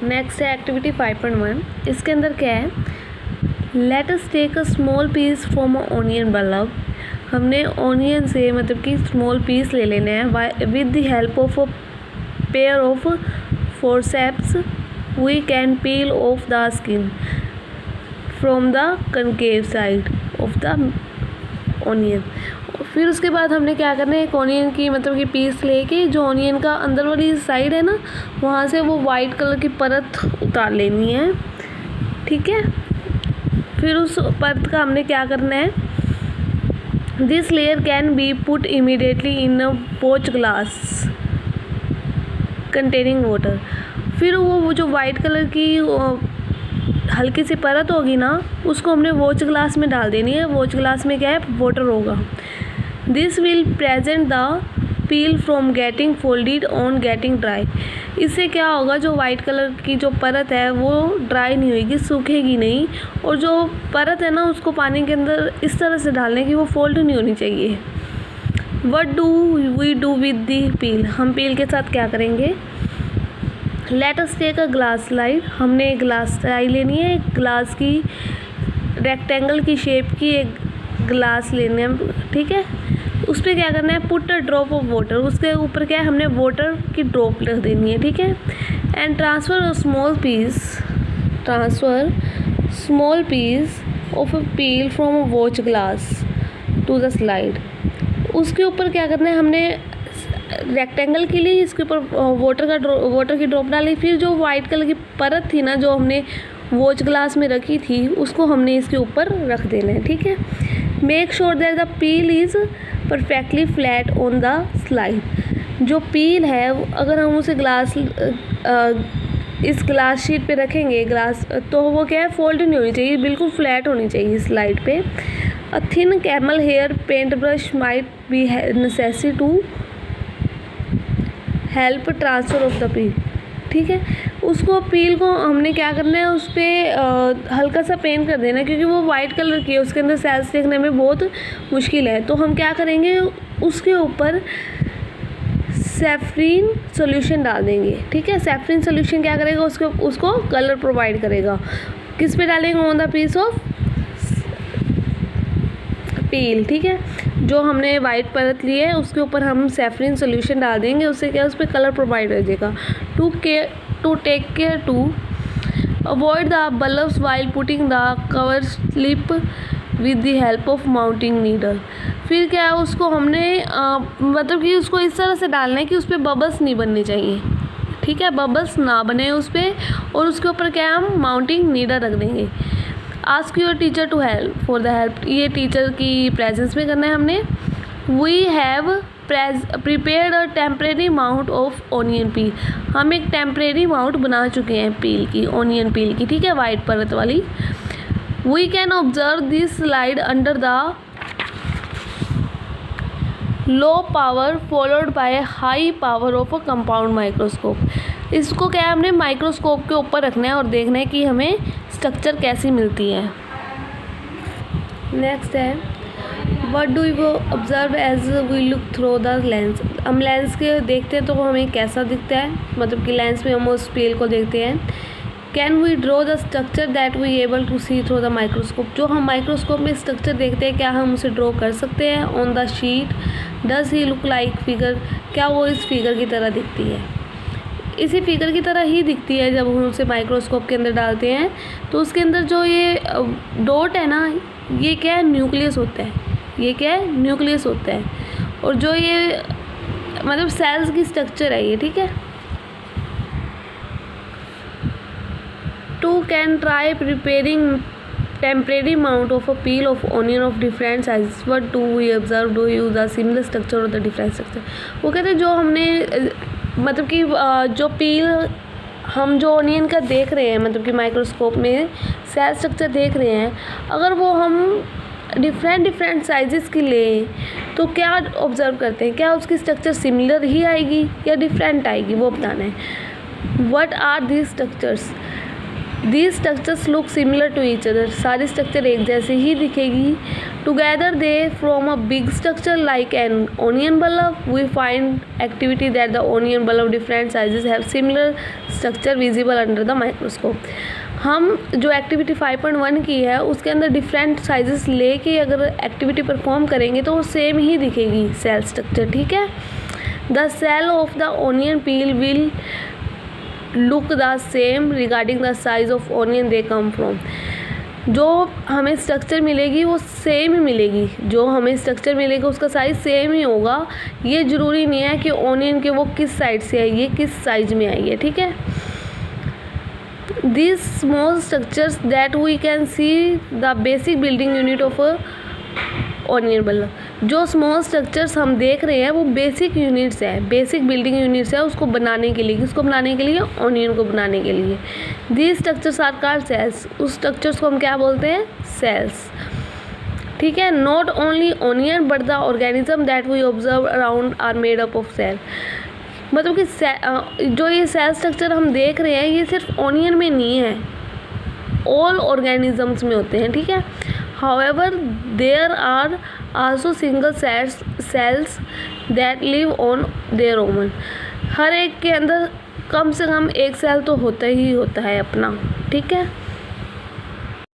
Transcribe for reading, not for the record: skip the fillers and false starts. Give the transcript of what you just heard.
Next है activity 5.1। इसके अंदर क्या है, let us take a small piece from a onion bulb. हमने ऑनियन से मतलब कि स्मॉल पीस ले लेने हैं। With the help of a pair of forceps we can peel off the skin from the concave side of the onion. फिर उसके बाद हमने क्या करना है, एक ऑनियन की मतलब कि पीस लेके जो ऑनियन का अंदर वाली साइड है ना, वहाँ से वो वाइट कलर की परत उतार लेनी है। ठीक है, फिर उस परत का हमने क्या करना है, this layer can be put immediately in a watch glass containing water. फिर वो जो वाइट कलर की हल्की सी परत होगी ना, उसको हमने वॉच ग्लास में डाल देनी है। वॉच ग्लास में क्या है, वाटर होगा। This will present the peel from getting folded on getting dry. इससे क्या होगा, जो वाइट कलर की जो परत है वो ड्राई नहीं होगी, सूखेगी नहीं, और जो परत है ना उसको पानी के अंदर इस तरह से डालने की वो फोल्ड नहीं होनी चाहिए। What do we do with the peel, हम पील के साथ क्या करेंगे, let us take a glass slide. हमने एक ग्लास स्लाइड लेनी है, एक ग्लास की रेक्टेंगल की शेप की एक ग्लास लेनी है। ठीक है, उस पर क्या करना है, put a drop of water, उसके ऊपर क्या है, हमने वाटर की ड्रॉप रख देनी है। ठीक है, and transfer a small piece of a peel from a watch glass to the slide. उसके ऊपर क्या करना है, हमने रेक्टेंगल के लिए इसके ऊपर वाटर की ड्रॉप डाली। फिर जो वाइट कलर की परत थी ना, जो हमने वॉच ग्लास में रखी थी, उसको हमने इसके ऊपर रख देना है। ठीक है, make sure that the peel is perfectly flat on the slide. जो पील है अगर हम उसे इस ग्लास शीट पे रखेंगे ग्लास, तो वो क्या है, फोल्ड नहीं होनी चाहिए, बिल्कुल फ्लैट होनी चाहिए स्लाइड पे। A thin camel hair paint brush might be necessary to help transfer of the peel. ठीक है, उसको पील को हमने क्या करना है, उस पर हल्का सा पेंट कर देना है, क्योंकि वो वाइट कलर की है, उसके अंदर सेल्स देखने में बहुत मुश्किल है। तो हम क्या करेंगे, उसके ऊपर सैफरीन सॉल्यूशन डाल देंगे। ठीक है, सैफरीन सॉल्यूशन क्या करेगा, उसको कलर प्रोवाइड करेगा। किस पे डालेंगे, ऑन द पीस ऑफ पील। ठीक है, जो हमने वाइट परत ली है उसके ऊपर हम सैफरीन सॉल्यूशन डाल देंगे, उससे क्या उस पर कलर प्रोवाइड हो जाएगा। To take care to avoid the bulbs while putting the cover slip with the help of mounting needle. फिर क्या है, उसको हमने मतलब कि उसको इस तरह से डालना है कि उस पर बबल्स नहीं बनने चाहिए। ठीक है, बबल्स ना बने उस पर, और उसके ऊपर क्या है, हम माउंटिंग नीडल रख देंगे। Ask your teacher to help for the help, ये टीचर की प्रेजेंस में करना है हमने। We have prepared a temporary mount of onion peel. हम एक टेम्परेरी माउंट बना चुके हैं पील की, ऑनियन पील की। ठीक है, वाइट परत वाली। We can observe this slide under the low power followed by high power of a compound microscope. इसको क्या है, हमने माइक्रोस्कोप के ऊपर रखना है और देखना है कि हमें स्ट्रक्चर कैसी मिलती है। नेक्स्ट है, what do you observe as we look through the lens. हम लेंस के देखते हैं तो वो हमें कैसा दिखता है, मतलब कि लेंस में हम उस पील को देखते हैं। Can we draw the structure that we able to see through the microscope. जो हम माइक्रोस्कोप में स्ट्रक्चर देखते हैं, क्या हम उसे ड्रॉ कर सकते हैं on the sheet. Does he look like figure, क्या वो इस फिगर की तरह दिखती है। इसी फिगर की तरह ही दिखती है जब हम उसे माइक्रोस्कोप के अंदर डालते हैं। तो उसके अंदर जो ये डॉट है ना, ये क्या है, न्यूक्लियस होता है। ये क्या है, न्यूक्लियस होता है। और जो ये मतलब सेल्स की स्ट्रक्चर है ये। ठीक है, to can try preparing temporary mount of a peel of onion of different size. What do we observe, do use the similar structure or the different structure. वो कहते हैं जो हमने मतलब कि जो पील हम जो ऑनियन का देख रहे हैं, मतलब कि माइक्रोस्कोप में सेल स्ट्रक्चर देख रहे हैं, अगर वो हम डिफरेंट साइजेस की लें तो क्या ऑब्जर्व करते हैं, क्या उसकी स्ट्रक्चर सिमिलर ही आएगी या डिफरेंट आएगी, वो बताना है। What are these structures, These structures look similar to each other. सारी स्ट्रक्चर एक जैसे ही दिखेगी. Together they form a big structure like an onion bulb. We find activity that the onion bulb different sizes have similar structure visible under the microscope. हम जो activity 5.1 की है उसके अंदर डिफरेंट साइजेस लेके अगर एक्टिविटी परफॉर्म करेंगे तो वो सेम ही दिखेगी सेल स्ट्रक्चर. ठीक है. The cell of the onion peel will look the same regarding the size of onion they come from. जो हमें स्ट्रक्चर मिलेगी वो सेम ही मिलेगी. जो हमें स्ट्रक्चर मिलेगा उसका साइज़ सेम ही होगा. ये ज़रूरी नहीं है कि ओनियन के वो किस साइड से आई है, किस साइज में आई है. ठीक है. These small structures that we can see the basic building unit of a onion bulb. जो स्मॉल स्ट्रक्चर्स हम देख रहे हैं वो बेसिक यूनिट्स है, बेसिक बिल्डिंग यूनिट्स है उसको बनाने के लिए. किसको बनाने के लिए? ऑनियन को बनाने के लिए. These structures are called cells. उस स्ट्रक्चर्स को हम क्या बोलते हैं? सेल्स. ठीक है. Not only onion but the organism that we observe around are made up of cell. मतलब कि जो ये सेल स्ट्रक्चर हम देख रहे हैं ये सिर्फ ऑनियन में नहीं है, ऑल ऑर्गेनिजम्स में होते हैं. ठीक है. However there are also single cells that live on their own. हर एक के अंदर कम से कम एक सेल तो होता ही होता है अपना. ठीक है.